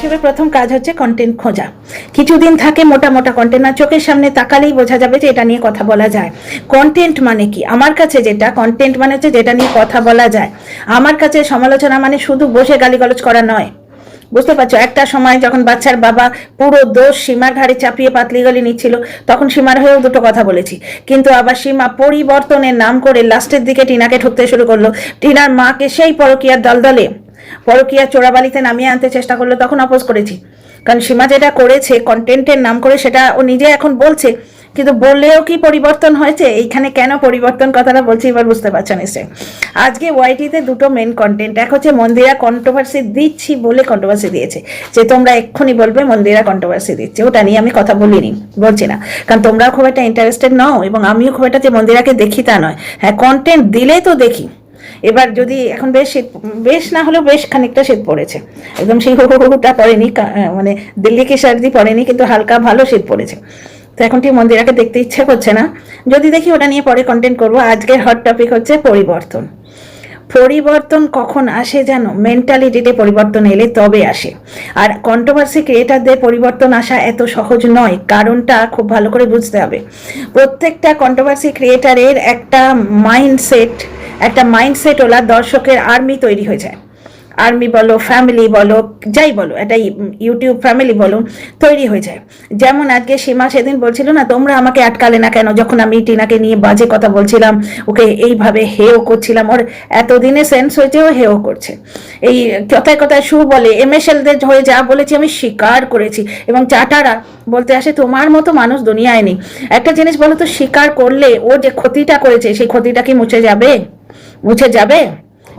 হিসেবে প্রথম কাজ হচ্ছে কন্টেন্ট খোঁজা। কিছুদিন থাকে মোটা মোটা কন্টেন্ট, না চোখের সামনে তাকালেই বোঝা যাবে যে এটা নিয়ে কথা বলা যায়। কন্টেন্ট মানে কি আমার কাছে, যেটা কন্টেন্ট মানে হচ্ছে যেটা নিয়ে কথা বলা যায়। আমার কাছে সমালোচনা মানে শুধু বসে গালিগালাজ করা নয়, বুঝতে পারছো? একটা সময় যখন বাচ্চার বাবা পুরো দোষ সীমার ঘাড়ে চাপিয়ে পাতলি গলি নিচ্ছিল, তখন সীমার হয়েও দুটো কথা বলেছি। কিন্তু আবার সীমা পরিবর্তনের নাম করে লাস্টের দিকে টিনাকে ঠুকতে শুরু করলো। টিনার মাকে সেই পরকীয়ার দলদলে পরকীয়া চোরাবালিতে নামিয়ে আনতে চেষ্টা করলো, তখন অপোজ করেছি। কারণ সীমা যেটা করেছে কন্টেন্টের নাম করে, সেটা ও নিজে এখন বলছে, কিন্তু বললেও কি পরিবর্তন হয়েছে? এইখানে কেন পরিবর্তন কথাটা বলছি এবার বুঝতে পারছো নিশ্চয়ই। আজকে ওয়াইটিতে দুটো মেন কন্টেন্ট, এক হচ্ছে মন্দিরা কন্ট্রোভার্সি দিচ্ছি বলে কন্ট্রোভার্সি দিয়েছে, যে তোমরা এক্ষুনি বলবে মন্দিরা কন্ট্রোভার্সি দিচ্ছে, ওটা নিয়ে আমি কথা বলছি না, কারণ তোমরা খুব একটা ইন্টারেস্টেড নও এবং আমিও খুব একটা যে মন্দিরাকে দেখি তা নয়। হ্যাঁ, কন্টেন্ট দিলে তো দেখি। এবার যদি এখন বেশ শীত, বেশ না হলেও বেশ খানিকটা শীত পড়েছে, একদম সেই হুটা পড়েনি, মানে দিল্লি কি সর্দি পড়েনি, কিন্তু হালকা ভালো শীত পড়েছে। তো এখন ঠিক মন্দিরাকে দেখতে ইচ্ছে করছে না, যদি দেখি ওটা নিয়ে পরে কন্টেন্ট করবো। আজকের হট টপিক হচ্ছে পরিবর্তন। পরিবর্তন কখন আসে জানো? মেন্টালিটিতে পরিবর্তন এলে তবে আসে। আর কন্ট্রোভার্সি ক্রিয়েটারদের পরিবর্তন আসা এত সহজ নয়, কারণটা খুব ভালো করে বুঝতে হবে। প্রত্যেকটা কন্ট্রোভার্সি ক্রিয়েটারের একটা মাইন্ডসেট ওলা দর্শকের আর্মি তৈরি হয়ে যায়। আর্মি বলো, ফ্যামিলি বলো, যাই বলো, একটা ইউটিউব ফ্যামিলি বলো, তৈরি হয়ে যায়। যেমন আজকে সীমা সেদিন বলছিল না, তোমরা আমাকে আটকালে না কেন যখন আমি টিনাকে নিয়ে বাজে কথা বলছিলাম, ওকে এইভাবে হেও করছিলাম। ওর এতদিনে সেন্স হয়েছে ও হেও করছে। এই কথায় কথায় শু বলে, এমএসএলদের হয়ে যা বলেছি আমি স্বীকার করেছি, এবং চাটারা বলতে আসে তোমার মতো মানুষ দুনিয়ায় নেই। একটা জিনিস বলো তো, স্বীকার করলে ও যে ক্ষতিটা করেছে সেই ক্ষতিটা কি মুছে যাবে?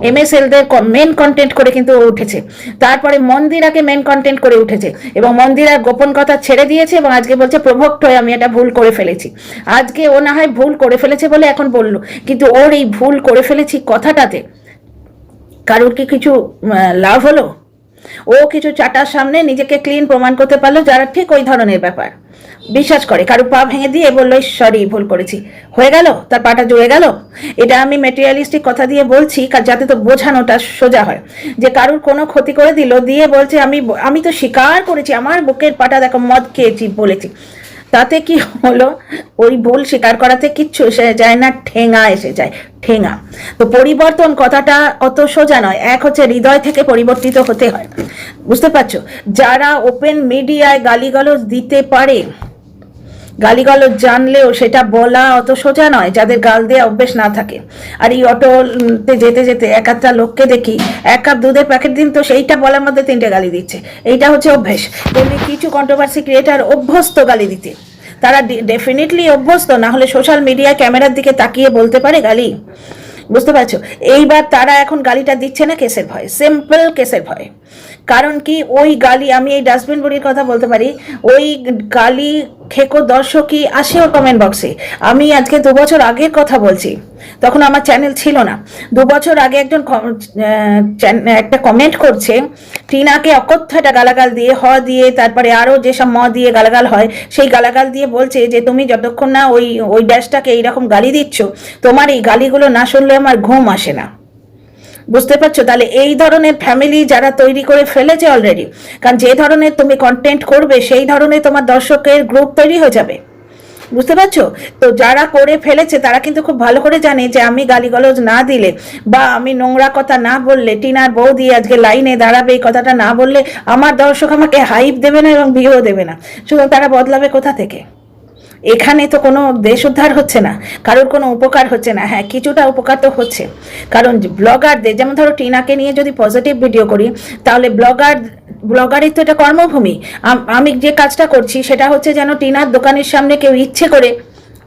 এমএসএলদের মেন কন্টেন্ট করে কিন্তু ও উঠেছে, তারপরে মন্দিরাকে মেন কন্টেন্ট করে উঠেছে, এবং মন্দিরার গোপন কথা ছেড়ে দিয়েছে, এবং আজকে বলছে প্রভোক্ট হয়ে আমি এটা ভুল করে ফেলেছি। আজকে ও না হয় ভুল করে ফেলেছে বলে এখন বললো, কিন্তু ওর এই ভুল করে ফেলেছি কথাটাতে কারোর কি কিছু লাভ হলো? ও কিছু চাটার সামনে নিজেকে ক্লিন প্রমাণ করতে পারলো, যারা ঠিক ওই ধরনের ব্যাপার বিশ্বাস করে। কারো পা ভেঙে দিয়ে বললো সরি ভুল করেছি, হয়ে গেল, তার পাটা জুড়ে গেল। এটা আমি ম্যাটেরিয়ালিস্টিক কথা দিয়ে বলছি যাতে তো বোঝানোটা সোজা হয়, যে কারুর কোনো ক্ষতি করে দিল, দিয়ে বলছে আমি তো স্বীকার করেছি, আমার বুকের পাটা দেখো মদ খেয়েছি বলেছি। তাতে কি হলো? ওই ভুল স্বীকার করাতে কিচ্ছু এসে যায় না, ঠেঙা এসে যায়, ঠেঙা। তো পরিবর্তন কথাটা অত সোজা নয়। এক হচ্ছে হৃদয় থেকে পরিবর্তিত হতে হয়, বুঝতে পারছো? যারা ওপেন মিডিয়ায় গালিগালাজ দিতে পারে, গালিগালাজ জানলেও সেটা বলা অত সোজা নয় যাদের গাল দেওয়া অভ্যেস না থাকে। আর এই অটোতে যেতে যেতে এক একটা লোককে দেখি, এক কাপ দুধের প্যাকেট দিন তো সেইটা বলার মধ্যে 3টে গালি দিচ্ছে, এইটা হচ্ছে অভ্যেস। তেমনি কিছু কন্ট্রোভার্সি ক্রিয়েটার অভ্যস্ত গালি দিতে, তারা ডেফিনেটলি অভ্যস্ত, না হলে সোশ্যাল মিডিয়ায় ক্যামেরার দিকে তাকিয়ে বলতে পারে গালি, বুঝতে পারছো? এইবার তারা এখন গালিটা দিচ্ছে না কেসের ভয়, সিম্পল কেসের ভয়। কারণ কি, ওই গালি, আমি এই ডাস্টবিন বুড়ির কথা বলতে পারি, ওই গালি খেকো দর্শকই আসে ওর কমেন্ট বক্সে। আমি আজকে 2 বছর আগের কথা বলছি, তখন আমার চ্যানেল ছিল না। 2 বছর আগে একজন একটা কমেন্ট করছে, টিনাকে অকথ্য একটা গালাগাল দিয়ে, দিয়ে তারপরে আরও যেসব দিয়ে গালাগাল হয়, সেই গালাগাল দিয়ে বলছে যে তুমি যতক্ষণ না ওই ড্যাশটাকে এইরকম গালি দিচ্ছ, তোমার এই গালিগুলো না শুনলে আমার ঘুম আসে না। বুঝতে পারছো? তাহলে এই ধরনের ফ্যামিলি যারা তৈরি করে ফেলেছে অলরেডি, কারণ যে ধরনের তুমি কন্টেন্ট করবে সেই ধরনের তোমার দর্শকের গ্রুপ তৈরি হয়ে যাবে, বুঝতে পারছো? তো যারা করে ফেলেছে তারা কিন্তু খুব ভালো করে জানে যে আমি গালিগালাজ না দিলে বা আমি নোংরা কথা না বললে, টিনার বৌদি আজকে লাইনে দাঁড়াবে এই কথাটা না বললে, আমার দর্শক আমাকে হাইপ দেবে না এবং ভিউও দেবে না। সুতরাং তারা বদলাবে কোথা থেকে? এখানে তো কোনো দেশ উদ্ধার হচ্ছে না, কারোর কোনো উপকার হচ্ছে না। হ্যাঁ, কিছুটা উপকার তো হচ্ছে, কারণ ব্লগারদের, যেমন ধরো টিনাকে নিয়ে যদি পজিটিভ ভিডিও করি, তাহলে ব্লগারের তো এটা কর্মভূমি। আমি যে কাজটা করছি সেটা হচ্ছে যেন টিনার দোকানের সামনে কেউ ইচ্ছে করে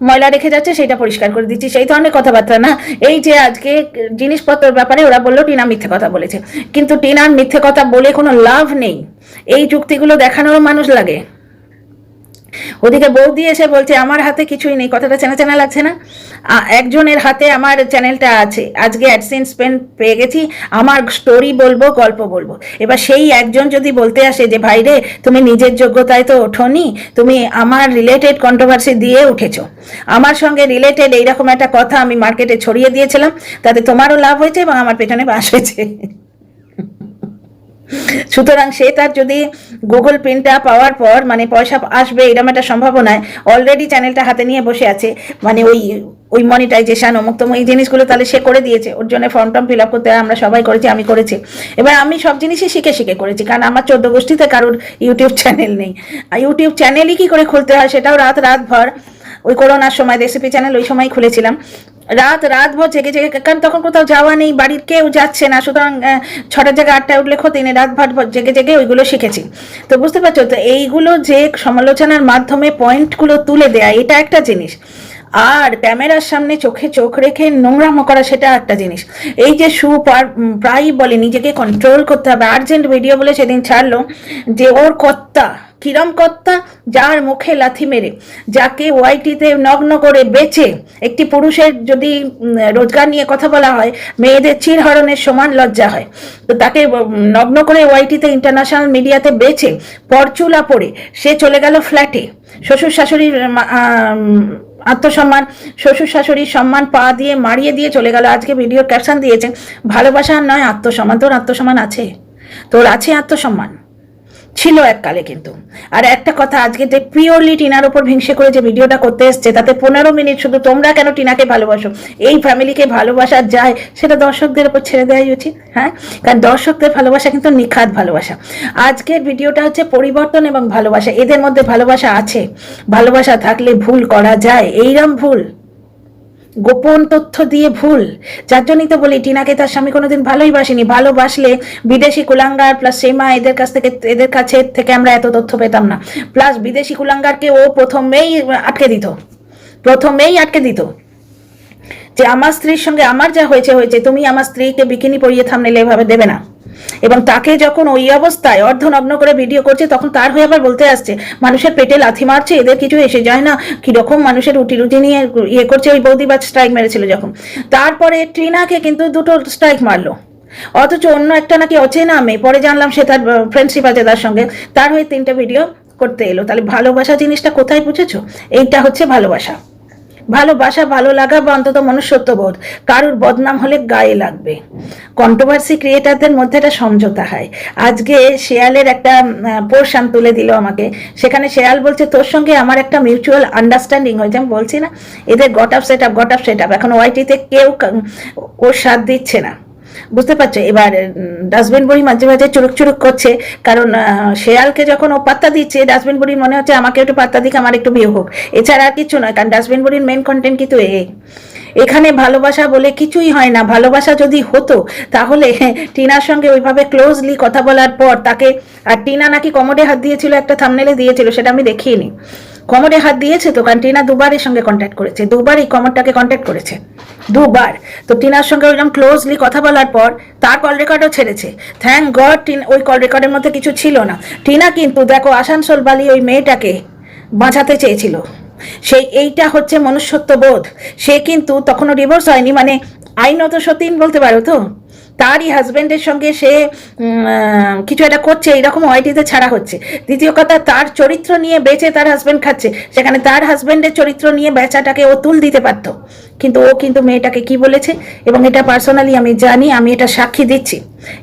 ময়লা রেখে যাচ্ছে সেটা পরিষ্কার করে দিচ্ছি, সেই ধরনের কথাবার্তা না। এই যে আজকে জিনিসপত্রের ব্যাপারে ওরা বললো টিনা মিথ্যে কথা বলেছে, কিন্তু টিনার মিথ্যে কথা বলে কোনো লাভ নেই। এই যুক্তিগুলো দেখানোরও মানুষ লাগে। ওদিকে বৌদি এসে বলছে আমার হাতে কিছুই নেই, কথাটা চেনা চেনা লাগছে না? একজনের হাতে আমার চ্যানেলটা আছে, আজকে অ্যাডসেন্স পেয়ে গেছি, আমার স্টোরি বলবো, গল্প বলবো। এবার সেই একজন যদি বলতে আসে যে ভাই রে তুমি নিজের যোগ্যতায় তো ওঠোনি, তুমি আমার রিলেটেড কন্ট্রোভার্সি দিয়ে উঠেছো, আমার সঙ্গে রিলেটেড এইরকম একটা কথা আমি মার্কেটে ছড়িয়ে দিয়েছিলাম, তাতে তোমারও লাভ হয়েছে এবং আমার পেছনে বাস হয়েছে। সুতরাং সে তার যদি গুগল পিনটা পাওয়ার পর মানে পয়সা আসবে এরকম একটা সম্ভাবনায় অলরেডি চ্যানেলটা হাতে নিয়ে বসে আছে, মানে ওই মনিটাইজেশন অমুক তমুক এই জিনিসগুলো তাহলে সে করে দিয়েছে। ওর জন্য ফর্ম টর্ম ফিল আপ করতে আমরা সবাই করেছি, আমি করেছি। এবার আমি সব জিনিসই শিখে শিখে করেছি, কারণ আমার 14 গোষ্ঠীতে কারোর ইউটিউব চ্যানেল নেই। ইউটিউব চ্যানেলই কি করে খুলতে হয় সেটাও রাত ভর, ওই করোনার সময় রেসিপি চ্যানেল ওই সময় খুলেছিলাম, রাত ভর জেগে জেগে, কারণ তখন কোথাও যাওয়া নেই, বাড়ির কেউ যাচ্ছে না, সুতরাং 6টার জায়গায় 8টায় উঠলে ক্ষতি নেই, রাত ভর জেগে জেগে ওইগুলো শিখেছি। তো বুঝতে পারছো তো, এইগুলো যে সমালোচনার মাধ্যমে পয়েন্টগুলো তুলে দেয়া এটা একটা জিনিস, আর ক্যামেরার সামনে চোখে চোখ রেখে নোংরামো করা সেটা একটা জিনিস। এই যে প্রায়ই বলে নিজেকে কন্ট্রোল করতে হবে, আর্জেন্ট ভিডিও বলে সেদিন ছাড়লো যে ওর কর্তা কিরম কর্তা, যার মুখে লাথি মেরে, যাকে ওয়াইটিতে নগ্ন করে বেচে, একটি পুরুষের যদি রোজগার নিয়ে কথা বলা হয় মেয়েদের চিরহরণের সমান লজ্জা হয়, তো তাকে নগ্ন করে ওয়াইটিতে ইন্টারন্যাশনাল মিডিয়াতে বেচে পরচুলা পড়ে সে চলে গেল ফ্ল্যাটে, শ্বশুর শাশুড়ির আত্মসম্মান, শ্বশুর শাশুড়ির সম্মান পা দিয়ে মারিয়ে দিয়ে চলে গেল। আজকে ভিডিওর ক্যাপশন দিয়েছে ভালোবাসা নয় আত্মসম্মান। তোর আত্মসম্মান আছে? তোর আছে আত্মসম্মান? ছিল এককালে কিন্তু। আর একটা কথা, আজকে যে পিওরলি টিনার উপর হিংসে করে যে ভিডিওটা করতে এসছে, তাতে 15 মিনিট শুধু তোমরা কেন টিনাকে ভালোবাসো, এই ফ্যামিলিকে ভালোবাসা যায়, সেটা দর্শকদের উপর ছেড়ে দেওয়াই উচিত। হ্যাঁ, কারণ দর্শকদের ভালোবাসা কিন্তু নিখাত ভালোবাসা। আজকের ভিডিওটা হচ্ছে পরিবর্তন এবং ভালোবাসা, এদের মধ্যে ভালোবাসা আছে। ভালোবাসা থাকলে ভুল করা যায়, এইরকম ভুল, গোপন তথ্য দিয়ে ভুল। যার জন্যই তো বলি টিনাকে তার স্বামী কোনোদিন ভালোই বাসেনি। ভালোবাসলে বিদেশি কুলাঙ্গার প্লাস সীমা এদের কাছে থেকে আমরা এত তথ্য পেতাম না। প্লাস বিদেশি কুলাঙ্গারকে ও প্রথমেই আটকে দিত যে আমার স্ত্রীর সঙ্গে আমার যা হয়েছে, তুমি আমার স্ত্রীকে বিকিনি পরিয়ে থামনেলে এভাবে দেবে না। এবং তাকে যখন ওই অবস্থায় অর্ধনগ্ন করে ভিডিও করছে, তখন তার হয়ে আবার বলতে আসছে মানুষের পেটে লাথি মারছে, এদের কিছু এসে যায় না, কিরকম মানুষের রুটি নিয়ে ইয়ে করছে। ওই বৌদিবাজ স্ট্রাইক মেরেছিল যখন, তারপরে টিনাকে কিন্তু 2টো স্ট্রাইক মারলো, অথচ অন্য একটা নাকি অচেনা মেয়ে, পরে জানলাম সে তার ফ্রেন্ডশিপ আছে তার সঙ্গে, তার হয়ে 3টে ভিডিও করতে এলো। তাহলে ভালোবাসা জিনিসটা কোথায় বুঝেছো? এইটা হচ্ছে ভালোবাসা। ভালো লাগা বা অন্তত মনুষ্যত্ববোধ। কারুর বদনাম হলে গায়ে লাগবে। কন্ট্রোভার্সি ক্রিয়েটারদের মধ্যে একটা সমঝোতা হয়। আজকে শেয়ালের একটা পোর্শন তুলে দিল আমাকে, সেখানে শেয়াল বলছে তোর সঙ্গে আমার একটা মিউচুয়াল আন্ডারস্ট্যান্ডিং হয়েছে। আমি বলছি না, এদের গট আপ সেট আপ, এখন ওয়াইটিতে কেউ ওর সাথ দিচ্ছে না, বুঝতে পারছো? এবার ডাস্টবিন বুড়ি মাঝে মাঝে চুরুক করছে, কারণ শেয়ালকে যখন ও পাত্তা দিচ্ছে, ডাস্টবিন বুড়ির মনে হচ্ছে আমাকে একটু পাত্তা দিক, আমার একটু বিয়ে হোক, এছাড়া আর কিছু নয়। কারণ ডাস্টবিন বুড়ির মেন কন্টেন্ট কিন্তু এখানে ভালোবাসা বলে কিছুই হয় না। ভালোবাসা যদি হতো তাহলে টিনার সঙ্গে ওইভাবে ক্লোজলি কথা বলার পর তাকে, আর টিনা নাকি কমোডে হাত দিয়েছিল, একটা থাম্বনেলে দিয়েছিল, সেটা আমি দেখিনি। কমরে হাত দিয়েছে তো, কারণ টিনা 2বারের সঙ্গে কন্ট্যাক্ট করেছে, 2বারই কমরটাকে কন্ট্যাক্ট করেছে, 2বার। তো টিনার সঙ্গে ওইরকম ক্লোজলি কথা বলার পর তার কল রেকর্ডও ছেড়েছে। থ্যাংক গড ওই কল রেকর্ডের মধ্যে কিছু ছিল না। টিনা কিন্তু দেখো আসানসোল বালি ওই মেয়েটাকে বাঁচাতে চেয়েছিল, এইটা হচ্ছে মনুষ্যত্ববোধ। সে কিন্তু তখনও ডিভোর্স হয়নি, মানে আইনত সতীন বলতে পারো তো। তারই হাজব্যান্ডের সঙ্গে সে কিছু একটা করছে, এইরকম ওয়াইটিতে ছাড়া হচ্ছে। দ্বিতীয় কথা, তার চরিত্র নিয়ে বেঁচে তার হাজব্যান্ড খাচ্ছে, সেখানে তার হাজব্যান্ডের চরিত্র নিয়ে বেচাটাকে ও তুল দিতে পারত, কিন্তু ও কিন্তু মেয়েটাকে কি বলেছে, এবং এটা পার্সোনালি আমি জানি, আমি এটা সাক্ষী দিচ্ছি,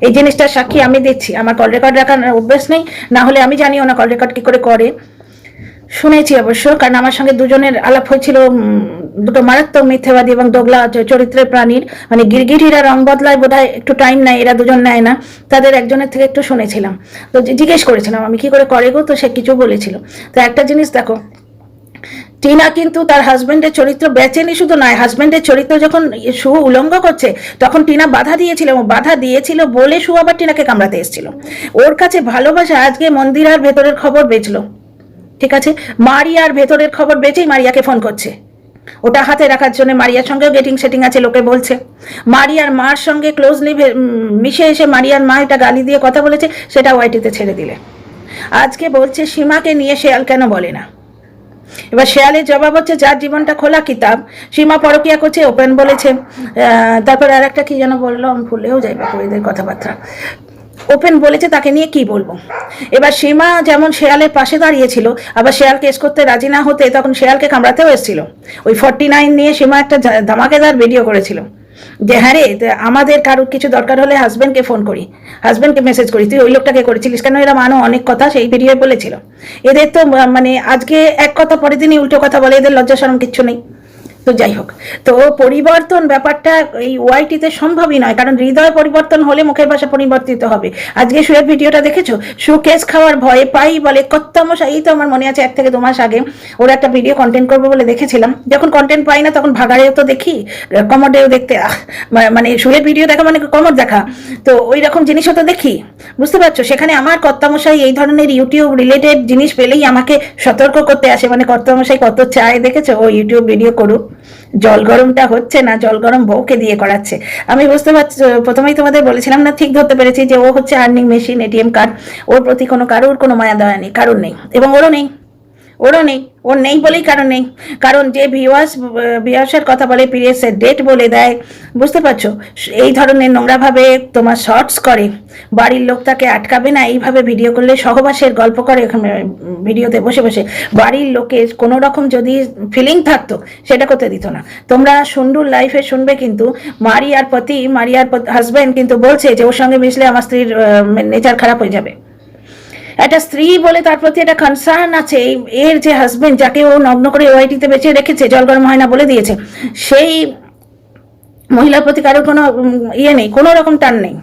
এই জিনিসটার সাক্ষী আমি দিচ্ছি। আমার কল রেকর্ড রাখার অভ্যেস নেই, না হলে আমি জানিও না কল রেকর্ড কি করে শুনেছি অবশ্য, কারণ আমার সঙ্গে দুজনের আলাপ হয়েছিল, 2টো মারাত্মক মিথ্যাবাদী এবং দোগলা চরিত্রের প্রাণীর, মানে গিরগিটিরা রং বদলায় বোধহয় একটু টাইম নেয়, এরা দুজন নেয় না, তাদের একজনের থেকে একটু শুনেছিলাম। তো জিজ্ঞেস করেছিলাম আমি কি করে গো, তো সে কিছু বলেছিল। তো একটা জিনিস দেখো, টিনা কিন্তু তার হাজব্যান্ডের চরিত্র বেচেনি, শুধু নয়, হাজব্যান্ডের চরিত্র যখন সু উলঙ্গ করছে তখন টিনা বাধা দিয়েছিল বলে সু আবার টিনাকে কামড়াতে এসেছিল। ওর কাছে ভালোবাসা আজকে মন্দিরার ভেতরের খবর বেচলো, ঠিক আছে, মারিয়ার ভেতরের খবর বেচেই মারিয়াকে ফোন করছে, ওটা হাতে রাখার জন্য। মারিয়ার সঙ্গেও গেটিং সেটিং আছে লোকে বলছে। মারিয়ার মার সঙ্গে ক্লোজলি মিশে এসে মারিয়ার মা এটা গালি দিয়ে কথা বলেছে, সেটা ওয়াইটিতে ছেড়ে দিলে। আজকে বলছে সীমাকে নিয়ে শেয়াল কেন বলে না। এবার শেয়ালের জবাব হচ্ছে যার জীবনটা খোলা কিতাব, সীমা পরকিয়া করছে ওপেন বলেছে, তারপর আর একটা কি যেন বললো, আমি ভুলেও যাই বাপু এদের কথাবার্তা, ওপেন বলেছে, তাকে নিয়ে কি বলবো। এবার সীমা যেমন শেয়ালের পাশে দাঁড়িয়েছিল, আবার শেয়াল কেস করতে রাজি না হতে তখন শেয়ালকে কামড়াতেও এসেছিল। ওই 49 নিয়ে সীমা একটা ধামাকেদার ভিডিও করেছিল, যে হ্যাঁ রে, আমাদের কারোর কিছু দরকার হলে হাজব্যান্ডকে ফোন করি, হাজব্যান্ডকে মেসেজ করি, তুই ওই লোকটাকে করেছিলিস কেন? এরা মানো অনেক কথা সেই ভিডিও বলেছিল। এদের তো মানে আজকে এক কথা পরের দিনই উল্টো কথা বলে, এদের লজ্জা শরম কিচ্ছু নেই। তো যাই হোক, তো পরিবর্তন ব্যাপারটা এই ওয়াইটিতে সম্ভবই নয়, কারণ হৃদয় পরিবর্তন হলে মুখের ভাষা পরিবর্তিত হবে। আজকে সুয়ের ভিডিওটা দেখেছো? সু কেস খাওয়ার ভয়ে পাই বলে কত্তমশা, এই তো আমার মনে আছে 1 থেকে 2 মাস আগে ওর একটা ভিডিও কন্টেন্ট করবো বলে দেখেছিলাম, যখন কন্টেন্ট পাই না তখন ভাগাড়েও তো দেখি, কমোডেও দেখতে মানে সুরের ভিডিও দেখা মানে কমোড দেখা, তো ওই রকম জিনিসও তো দেখি, বুঝতে পারছো? সেখানে আমার কর্তামশাই এই ধরনের ইউটিউব রিলেটেড জিনিস পেলেই আমাকে সতর্ক করতে আসে, মানে কর্তামশাই কত চায় দেখেছো ও ইউটিউব ভিডিও করুক, জল গরমটা হচ্ছে না, জল গরম বউকে দিয়ে করাচ্ছে। আমি বুঝতে পারছি, প্রথমেই তোমাদের বলেছিলাম না, ঠিক ধরতে পেরেছি যে ও হচ্ছে আর্নিং মেশিন, এটিএম কার্ড, ওর প্রতি কারোর কোনো মায়া দয়া নেই, কারোর নেই, এবং ওরও নেই, ওরও নেই, ওর নেই বলেই কারণ নেই। কারণ যে ভিউয়ার্সের কথা বলে, পিরিয়ডসের ডেট বলে দেয়, বুঝতে পারছো? এই ধরনের নোংরাভাবে তোমার শর্টস করে, বাড়ির লোক তাকে আটকাবে না এইভাবে ভিডিও করলে, সহবাসের গল্প করে ভিডিওতে বসে বসে, বাড়ির লোকের কোনো রকম যদি ফিলিং থাকতো সেটা করতে দিত না। তোমরা সুন্দর লাইফে শুনবে কিন্তু মারিয়ার হাজব্যান্ড কিন্তু বলছে যে ওর সঙ্গে মিশলে আমার স্ত্রীর নেচার খারাপ হয়ে যাবে। একটা স্ত্রী বলে তার প্রতি একটা কনসার্ন আছে, এর যে হাজবেন্ড যাকে ও নগ্ন করে ওয়াইটিতে বেঁচে রেখেছে, জল গরম হয় না বলে দিয়েছে, সেই মহিলার প্রতি কারোর কোনো ইয়ে নেই, কোনো রকম টান নেই।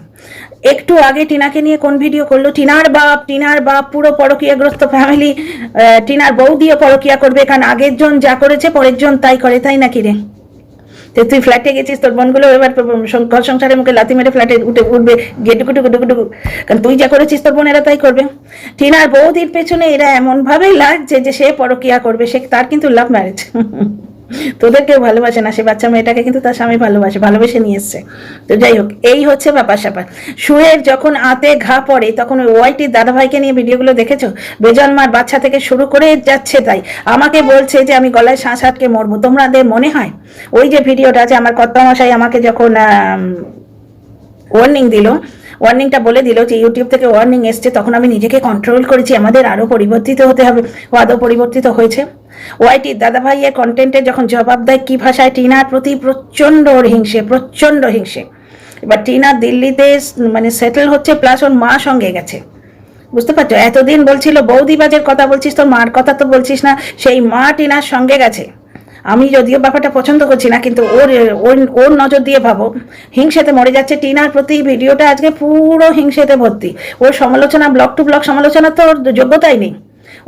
একটু আগে টিনাকে নিয়ে কোন ভিডিও করলো, টিনার বাপ পুরো পরকীয়াগ্রস্ত ফ্যামিলি, টিনার বউ দিয়ে পরকীয়া করবে, কারণ আগের জন যা করেছে পরের জন তাই করে, তাই নাকি রে? তুই ফ্ল্যাটে গেছিস, তোর বোনগুলো এবার ঘর সংসারের মুখে লাথি মেরে ফ্ল্যাটে উঠবে গেটুকুটুকুটুকুটুকু, কারণ তুই যা করেছিস তোর বোন এরা তাই করবে। টিনার বৌদির পেছনে এরা এমনভাবেই লাগছে যে সে পরকীয়া করবে, সে তার কিন্তু লাভ ম্যারেজ। তোদের কেউ ভালোবাসে না, সে বাচ্চা মেয়েটাকে কিন্তু তার স্বামী ভালোবেসে নিয়ে এসছে। তো যাই হোক, এই হচ্ছে ব্যাপার স্যাপার। সুয়ের যখন আতে ঘা পড়ে তখন ওই ওয়াইটির দাদাভাইকে নিয়ে ভিডিওগুলো দেখেছো? বেজন্মার বাচ্চা থেকে শুরু করে যাচ্ছে তাই, আমাকে বলছে যে আমি গলায় শ্বাস আটকে মরবো। তোমাদের মনে হয় ওই যে ভিডিওটা আছে, আমার কর্তামশাই আমাকে যখন ওয়ার্নিং দিল, ওয়ার্নিংটা বলে দিল যে ইউটিউব থেকে ওয়ার্নিং এসছে, তখন আমি নিজেকে কন্ট্রোল করেছি, আমাদের আরও পরিবর্তিত হতে হবে। ও আদৌ পরিবর্তিত হয়েছে? ওয়াইটির দাদাভাইয়ের কন্টেন্টে যখন জবাব দেয় কি ভাষায়, টিনার প্রতি প্রচণ্ড হিংসে। এবার টিনা দিল্লিতে মানে সেটেল হচ্ছে, প্লাস ওর মা সঙ্গে গেছে, বুঝতে পারছো? এতদিন বলছিল বৌদিবাজের কথা বলছিস, তোর মার কথা তো বলছিস না, সেই মা টিনার সঙ্গে গেছে। আমি যদিও ব্যাপারটা পছন্দ করছি না, কিন্তু ওর নজর দিয়ে ভাবো, হিংসেতে মরে যাচ্ছে টিনার প্রতি। ভিডিওটা আজকে পুরো হিংসেতে ভর্তি, ওর সমালোচনা, ব্লগ টু ব্লগ সমালোচনা তো ওর যোগ্যতাই নেই।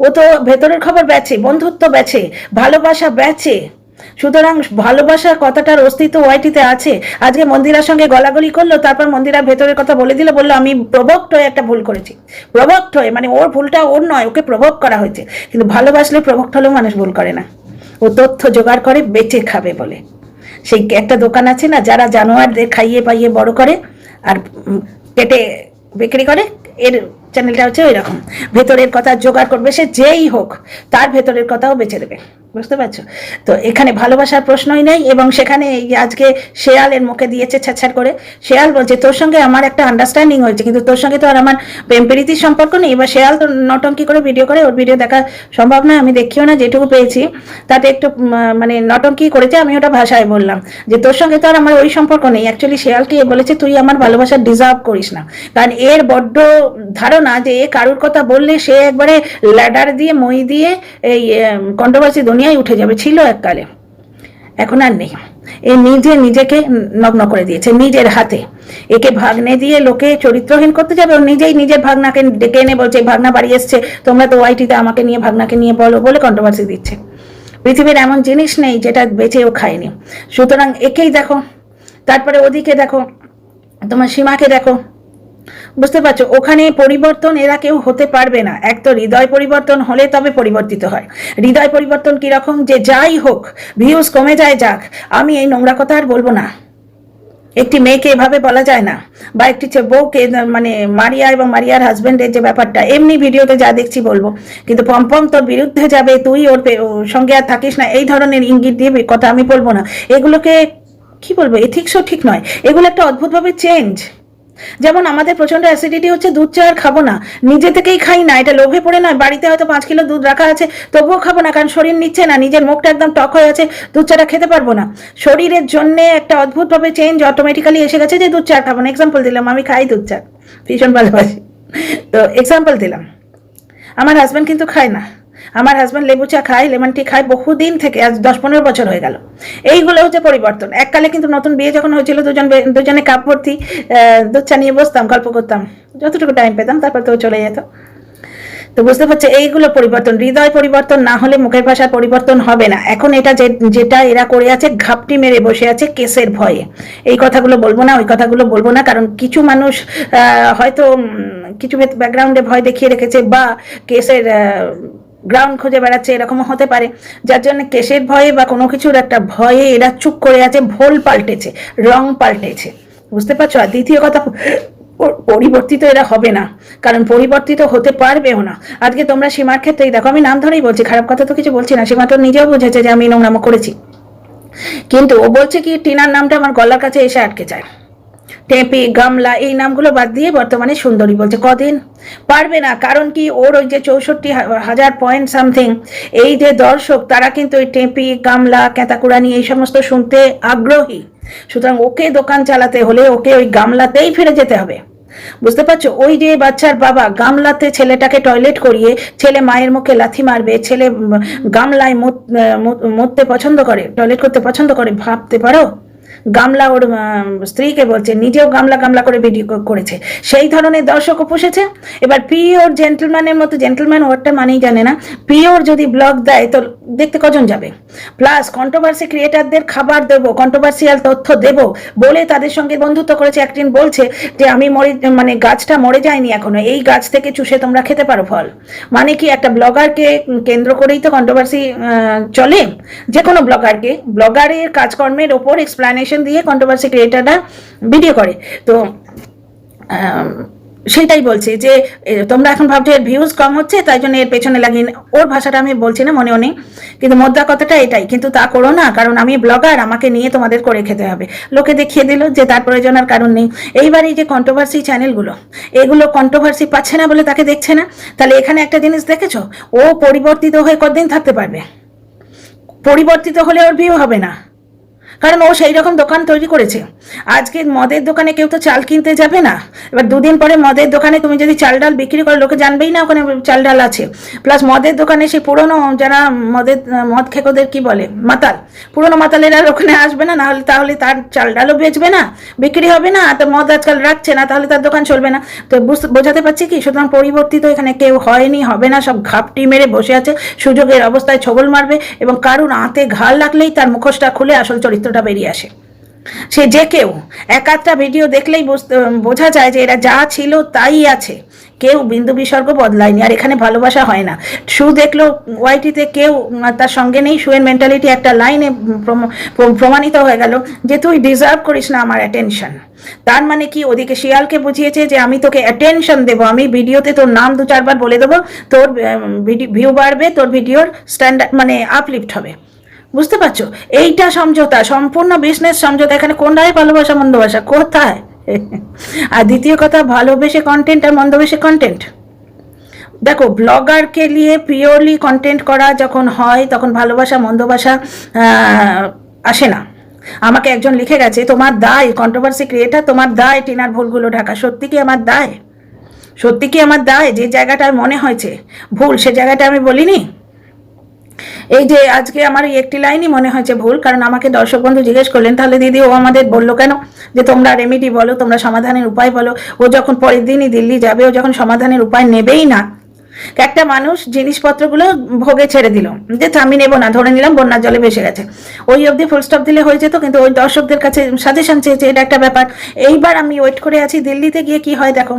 ও তো ভেতরের খবর বেচে, বন্ধুত্ব বেচে, ভালোবাসা বেচে। সুতরাং ভালোবাসার কথাটার অস্তিত্ব ওয়াইটিতে আছে। আজকে মন্দিরার সঙ্গে গলাগলি করলো, তারপর মন্দিরার ভেতরের কথা বলে দিল, বললো আমি প্রভোক্ট হয়ে একটা ভুল করেছি। প্রভোক্ট হয়ে মানে ওর ভুলটা ওর নয়, ওকে প্রভোগ করা হয়েছে। কিন্তু ভালোবাসলে প্রভোক্ট হলেও মানুষ ভুল করে না, ও তথ্য জোগাড় করে বেঁচে খাবে বলে। সেই একটা দোকান আছে না, যারা জানোয়ারদের খাইয়ে পাইয়ে বড় করে আর পেটে বিক্রি করে, এর চ্যানেলটা হচ্ছে ওই রকম। ভেতরের কথা জোগাড় করবে, সে যেই হোক তার ভেতরের কথাও বেঁচে দেবে, বুঝতে পারছো? তো এখানে ভালোবাসার প্রশ্নই নেই। এবং সেখানে আজকে শেয়ালের মুখে দিয়েছে ছাড় করে, শেয়াল বলছে তোর সঙ্গে আমার একটা আন্ডারস্ট্যান্ডিং হয়েছে, কিন্তু তোর সঙ্গে তো আর আমার প্রেম প্রীতির সম্পর্ক নেই। এবার শেয়াল তো নটঙ্কি করে ভিডিও করে, ওর ভিডিও দেখা সম্ভব নয়, আমি দেখিও না, যেটুকু পেয়েছি তাতে একটু মানে নটঙ্কি করেছে, আমি ওটা ভাষায় বললাম যে তোর সঙ্গে তো আর আমার ওই সম্পর্ক নেই। অ্যাকচুয়ালি শেয়ালকে বলেছে তুই আমার ভালোবাসা ডিজার্ভ করিস না, কারণ এর বড্ড ধারণা যে এ কারুর কথা বললে সে একবারে ল্যাডার দিয়ে মই দিয়ে এই কন্ট্রোভার্সি দুনিয়ায় উঠে যাবে, ছিল এককালে, এখন আর নেই। এ নিজেকে নগ্ন করে দিয়েছে নিজের হাতে। একে ভাগ্নে দিয়ে লোকে চরিত্রহীন করতে যাবে, ও নিজেই নিজের ভাগনাকে ডেকে এনে বলছে ভাগনা বাড়ি এসছে, তোমরা তো ওয়াইটিতে আমাকে নিয়ে ভাগনাকে নিয়ে বলো বলে কন্ট্রোভার্সি দিচ্ছে। পৃথিবীর এমন জিনিস নেই যেটা বেঁচেও খায়নি। সুতরাং একেই দেখো, তারপরে ওদিকে দেখো, তোমার সীমাকে দেখো, বুঝতে পারছো? ওখানে পরিবর্তন এরা কেউ হতে পারবে না। এক তো হৃদয় পরিবর্তন হলে তবে পরিবর্তিত হয়। হৃদয় পরিবর্তন কিরকম, যে যাই হোক ভিউজ কমে যায় যাক, আমি এই নোংরা কথা আর বলবো না। একটি মেয়েকে এভাবে বলা যায় না, বা একটি বউকে, মানে মারিয়া এবং মারিয়ার হাজবেন্ডের যে ব্যাপারটা, এমনি ভিডিওতে যা দেখছি বলবো, কিন্তু পম্পম তোর বিরুদ্ধে যাবে, তুই ওর সঙ্গে আর থাকিস না, এই ধরনের ইঙ্গিত দিয়ে কথা আমি বলবো না। এগুলোকে কি বলবো, এথিক্সও ঠিক নয়, এগুলো একটা অদ্ভুতভাবে চেঞ্জ। যেমন আমাদের প্রচন্ড অ্যাসিডিটি হচ্ছে, দুধ চা আর খাবো না, নিজে থেকেই খাই না, এটা লোভে পড়ে নয়, বাড়িতে হয়তো 5 কিলো দুধ রাখা আছে তবুও খাবো না, কারণ শরীর নিচ্ছে না, নিজের মুখটা একদম টক হয়ে আছে, দুধ চাটা খেতে পারবো না। শরীরের জন্য একটা অদ্ভুতভাবে চেঞ্জ অটোমেটিক্যালি এসে গেছে যে দুধ চা খাবো না। এক্সাম্পল দিলাম, আমি খাই দুধ চা, ভীষণ ভালোবাসি, তো এক্সাম্পল দিলাম। আমার হাজব্যান্ড কিন্তু খায় না, আমার হাজব্যান্ড লেবু চা খায়, লেমন টি খায় বহুদিন থেকে, আজ 10-15 বছর হয়ে গেল। এইগুলো হচ্ছে পরিবর্তন। এককালে কিন্তু নতুন বিয়ে যখন হয়েছিল দুজনে কাপ ভর্তি দুধ চা নিয়ে বসতাম, গল্প করতাম যতটুকু টাইম পেতাম, তারপর তো চলে যেত। তো বুঝতে পারছে এইগুলো পরিবর্তন, হৃদয় পরিবর্তন না হলে মুখের ভাষার পরিবর্তন হবে না। এখন এটা যেটা এরা করে আছে, ঘাপটি মেরে বসে আছে কেসের ভয়ে। এই কথাগুলো বলবো না, ওই কথাগুলো বলবো না, কারণ কিছু মানুষ হয়তো কিছু ব্যাকগ্রাউন্ডে ভয় দেখিয়ে রেখেছে বা কেসের গ্রাউন্ড খুঁজে বেড়াচ্ছে, এরকমও হতে পারে, যার জন্য কেসের ভয়ে বা কোনো কিছুর একটা ভয়ে এরা চুপ করে আছে, ভোল পাল্টেছে, রং পাল্টেছে, বুঝতে পারছো? আর দ্বিতীয় কথা, পরিবর্তিত এরা হবে না, কারণ পরিবর্তিত হতে পারবেও না। আজকে তোমরা সীমার ক্ষেত্রেই দেখো, আমি নাম ধরেই বলছি, খারাপ কথা তো কিছু বলছি না, সীমা তো নিজেও বুঝেছে যে আমি নোংরামো করেছি, কিন্তু ও বলছে কি টিনার নামটা আমার গলার কাছে এসে আটকে যায়। টেপি, গামলা, এই নামগুলো বাদ দিয়ে বর্তমানে সুন্দরী বলছে। কদিন পারবে না, কারণ কি ওর ওই যে 64,000 পয়েন্ট সামথিং, এই যে দর্শক, তারা কিন্তু ওই টেপি, গামলা, ক্যাতাকুড়ানি এই সমস্ত শুনতে আগ্রহী। সুতরাং ওকে দোকান চালাতে হলে ওকে ওই গামলাতেই ফিরে যেতে হবে, বুঝতে পারছো? ওই যে বাচ্চার বাবা গামলাতে ছেলেটাকে টয়লেট করিয়ে, ছেলে মায়ের মুখে লাথি মারবে, ছেলে গামলায় মুততে পছন্দ করে, টয়লেট করতে পছন্দ করে, ভাবতে পারো? গামলা ওর স্ত্রীকে বলছে, নিজেও গামলা গামলা করে ভিডিও করেছে, সেই ধরনের দর্শকও পুষেছে। এবার পিওর জেন্টলম্যানের মতো, জেন্টলম্যান ওয়ার্ডটা মানেই জানে না, পিওর যদি ব্লগ দেয় তো দেখতে কজন যাবে? প্লাস কন্ট্রোভার্সি ক্রিয়েটারদের খাবার দেবো, কন্ট্রোভার্সিয়াল তথ্য দেবো বলে তাদের সঙ্গে বন্ধুত্ব করেছে। একদিন বলছে যে আমি মানে গাছটা মরে যায়নি এখনো, এই গাছ থেকে চুষে তোমরা খেতে পারো ফল। মানে কি, একটা ব্লগারকে কেন্দ্র করেই তো কন্ট্রোভার্সি চলে, যে কোনো ব্লগারের কাজকর্মের ওপর এক্সপ্লানেশন দিয়ে কন্ট্রোভার্সি ক্রিয়েটাররা ভিডিও করে। তো সেটাই বলছে যে তোমরা এখন ভাবছো এর ভিউজ কম হচ্ছে তাই জন্য এর পেছনে লাগিয়ে, ওর ভাষাটা আমি বলছি না, মনেও নেই, কিন্তু মোদ্দা কথাটা এটাই। কিন্তু তা করো না, কারণ আমি ব্লগার, আমাকে নিয়ে তোমাদের করে খেতে হবে। লোকে দেখিয়ে দিল যে তার প্রয়োজনের কারণ নেই। এইবার এই যে কন্ট্রোভার্সি চ্যানেলগুলো, এগুলো কন্ট্রোভার্সি পাচ্ছে না বলে তাকে দেখছে না। তাহলে এখানে একটা জিনিস দেখেছো, ও পরিবর্তিত হয়ে কতদিন থাকতে পারবে? পরিবর্তিত হলে ওর ভিউ হবে না, কারণ ও সেই রকম দোকান তৈরি করেছে। আজকে মদের দোকানে কেউ তো চাল কিনতে যাবে না, এবার দুদিন পরে মদের দোকানে তুমি যদি চাল ডাল বিক্রি করো, লোকে জানবেই না ওখানে চাল ডাল আছে। প্লাস মদের দোকানে সেই পুরনো যারা মদ খেকোদের কি বলে, মাতাল, পুরনো মাতালেরা ওখানে আসবে না, নাহলে তাহলে তার চাল ডালও বেচবে না, বিক্রি হবে না। তো মদ আজকাল রাখছে না, তাহলে তার দোকান চলবে না। তো বোঝাতে পারছি কি? সুতরাং পরিবর্তিত এখানে কেউ হয়নি, হবে না, সব ঘাপটি মেরে বসে আছে, সুযোগের অবস্থায় ছবল মারবে, এবং কারুর আঁতে ঘাল লাগলেই তার মুখোশটা খুলে আসল চরিত্রটা বেরিয়ে আসে। সে যে কেউ, এক আধটা ভিডিও দেখলেই বোঝা যায় যে এরা যা ছিল তাই আছে, কেউ বিন্দু বিসর্গ বদলায়নি। আর এখানে ভালোবাসা হয় না। শু দেখলো ওয়াইটিতে কেউ তার সঙ্গে নেই, শুয়ের মেন্টালিটি একটা লাইনে প্রমাণিত হয়ে গেল যে তুই ডিজার্ভ করিস না আমার অ্যাটেনশন। তার মানে কি, ওদিকে শিয়ালকে বুঝিয়েছে যে আমি তোকে অ্যাটেনশন দেবো, আমি ভিডিওতে তোর নাম 2-4 বার বলে দেবো, তোর ভিউ বাড়বে, তোর ভিডিওর স্ট্যান্ডার্ড মানে আপলিফট হবে। বুঝতে পারছো? এইটা সমঝোতা, সম্পূর্ণ বিজনেস সমঝোতা। এখানে কোনটাই ভালোবাসা মন্দবাসা কোথায়? আর দ্বিতীয় কথা, ভালোবেসে কন্টেন্ট আর মন্দবেসে কন্টেন্ট। দেখো, ব্লগারকে নিয়ে পিওরলি কন্টেন্ট করা যখন হয় তখন ভালোবাসা মন্দবাসা আসে না। আমাকে একজন লিখে গেছে, তোমার দায়, কন্ট্রোভার্সি ক্রিয়েটার, তোমার দায় টিনার ভুলগুলো ঢাকা। সত্যি কি আমার দায়? সত্যি কি আমার দায়? যে জায়গাটায় মনে হয়েছে ভুল, সে জায়গাটা আমি বলিনি। এই যে আজকে আমার এই একটি লাইনই মনে হয়েছে ভুল, কারণ আমাকে দর্শক বন্ধু জিজ্ঞেস করলেন, তাহলে দিদি ও আমাদের বললো কেন যে তোমরা রেমেডি বলো, তোমরা সমাধানের উপায় বলো? ও যখন পরের দিনই দিল্লি যাবে, ও যখন সমাধানের উপায় নেবেই না, একটা মানুষ জিনিসপত্রগুলো ভোগে ছেড়ে দিল যে আমি নেবো না, ধরে নিলাম বন্যার জলে ভেসে গেছে, ওই অবধি ফুল স্টপ দিলে হয়ে যেত, কিন্তু ওই দর্শকদের কাছে সাজেশন চেয়েছে, এটা একটা ব্যাপার। এইবার আমি ওয়েট করে আছি দিল্লিতে গিয়ে কি হয় দেখো,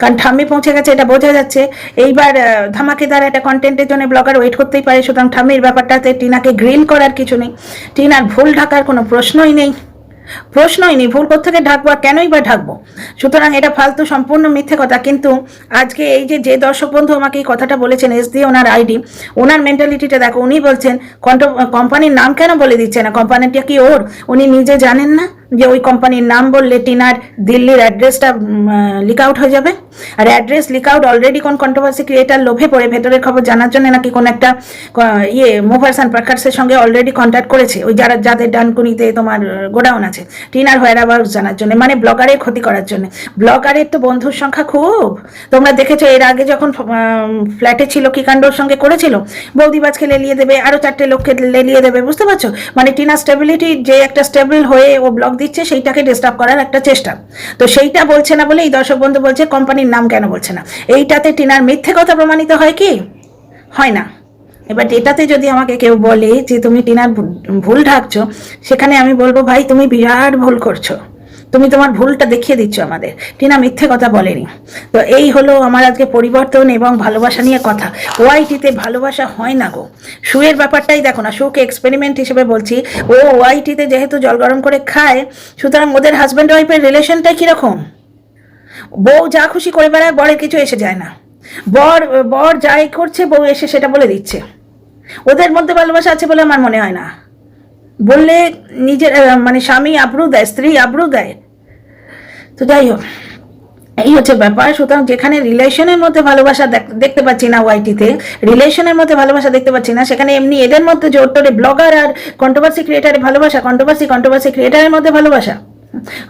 কারণ ঠাম্মি পৌঁছে গেছে এটা বোঝা যাচ্ছে। এইবার ধামাকেদার একটা কন্টেন্টের জন্য ব্লগার ওয়েট করতেই পারে, সুতরাং ঠাম্মির ব্যাপারটাতে টিনাকে গ্রিল করার কিছু নেই, টিনার ভুল ঢাকার কোনো প্রশ্নই নেই, ভুল কোত্থেকে ঢাকবো আর কেনই বা ঢাকবো? সুতরাং এটা ফালতু, সম্পূর্ণ মিথ্যে কথা। কিন্তু আজকে এই যে দর্শক বন্ধু আমাকে এই কথাটা বলেছেন, এস দিয়ে ওনার আইডি, ওনার মেন্টালিটিটা দেখো। উনি বলছেন কোম্পানির নাম কেন বলে দিচ্ছে না, কোম্পানিটা কি ওর, উনি নিজে জানেন না? যে ওই কোম্পানির নাম বললে টিনার দিল্লির অ্যাড্রেসটা লিক আউট হয়ে যাবে। আর অ্যাড্রেস লিক আউট অলরেডি কোন কন্ট্রোভার্সি ক্রিয়েটার লোভে পড়ে ভেতরের খবর জানার জন্য নাকি কোন একটা মুভার্স অ্যান্ড পার্কার্সের সঙ্গে অলরেডি কন্ট্যাক্ট করেছে, ওই যাদের ডানকুনিতে তোমার গোডাউন আছে, টিনার হোয়ারঅ্যাবাউটস জানার জন্য, মানে ব্লগারের ক্ষতি করার জন্য। ব্লগারের তো বন্ধুর সংখ্যা খুব, তোমরা দেখেছো এর আগে যখন ফ্ল্যাটে ছিল কি কাণ্ডর সঙ্গে করেছিল, বৌদিবাজকে লেলিয়ে দেবে, আরো 4টে লোককে লেলিয়ে দেবে, বুঝতে পারছো? মানে টিনা স্টেবিলিটি যে একটা স্টেবল হয়ে ও ব্লগ দিচ্ছে সেইটাকে ডিস্টার্ব করার একটা চেষ্টা। তো সেইটা বলছে না বলে এই দর্শক বন্ধু বলছে কোম্পানির নাম কেন বলছে না। এইটাতে টিনার মিথ্যে কথা প্রমাণিত হয় কি? হয় না। এবার এটাতে যদি আমাকে কেউ বলে যে তুমি টিনার ভুল ঢাকছো, সেখানে আমি বলবো ভাই তুমি বিরাট ভুল করছো, তুমি তোমার ভুলটা দেখিয়ে দিচ্ছ আমাদের। টিনা মিথ্যে কথা বলেনি। তো এই হলো আমার আজকে পরিবর্তন এবং ভালোবাসা নিয়ে কথা। ওয়াইটিতে ভালোবাসা হয় না গো। শুয়ের ব্যাপারটাই দেখো না, শুকে এক্সপেরিমেন্ট হিসেবে বলছি, ও ওয়াইটিতে যেহেতু জল গরম করে খায়, সুতরাং ওদের হাজব্যান্ড ওয়াইফের রিলেশনটাই কীরকম? বউ যা খুশি করে বেড়ায়, বরের কিছু এসে যায় না। বর যাই করছে বউ এসে সেটা বলে দিচ্ছে। ওদের মধ্যে ভালোবাসা আছে বলে আমার মনে হয় না। বললে নিজের মানে স্বামী আবরু দেয়, স্ত্রী আবরু দেয়। তো যাই হোক, এই হচ্ছে ব্যাপার। সুতরাং যেখানে রিলেশনের মধ্যে ভালোবাসা দেখতে পাচ্ছি না, ওয়াইটিতে রিলেশনের মধ্যে ভালোবাসা দেখতে পাচ্ছি না, সেখানে এমনি এদের মধ্যে জোর টোরে ব্লগার আর কন্ট্রোভার্সি ক্রিয়েটারের ভালোবাসা, কন্ট্রোভার্সি ক্রিয়েটারের মধ্যে ভালোবাসা।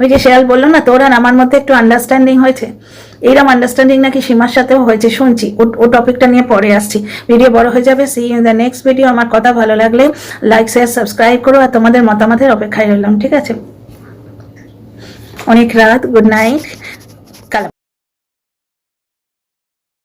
ওই যে শেয়াল বললো না, তোর আর আমার মধ্যে একটু আন্ডারস্ট্যান্ডিং হয়েছে, এইরকম আন্ডারস্ট্যান্ডিং নাকি সীমার সাথেও হয়েছে শুনছি। ও টপিকটা নিয়ে পরে আসছি, ভিডিও বড় হয়ে যাবে। See in the next video. আমার কথা ভালো লাগলে লাইক শেয়ার সাবস্ক্রাইব করো, আর তোমাদের মতামতের অপেক্ষায় রইলাম, ঠিক আছে? অনেক রাত, গুড নাইট।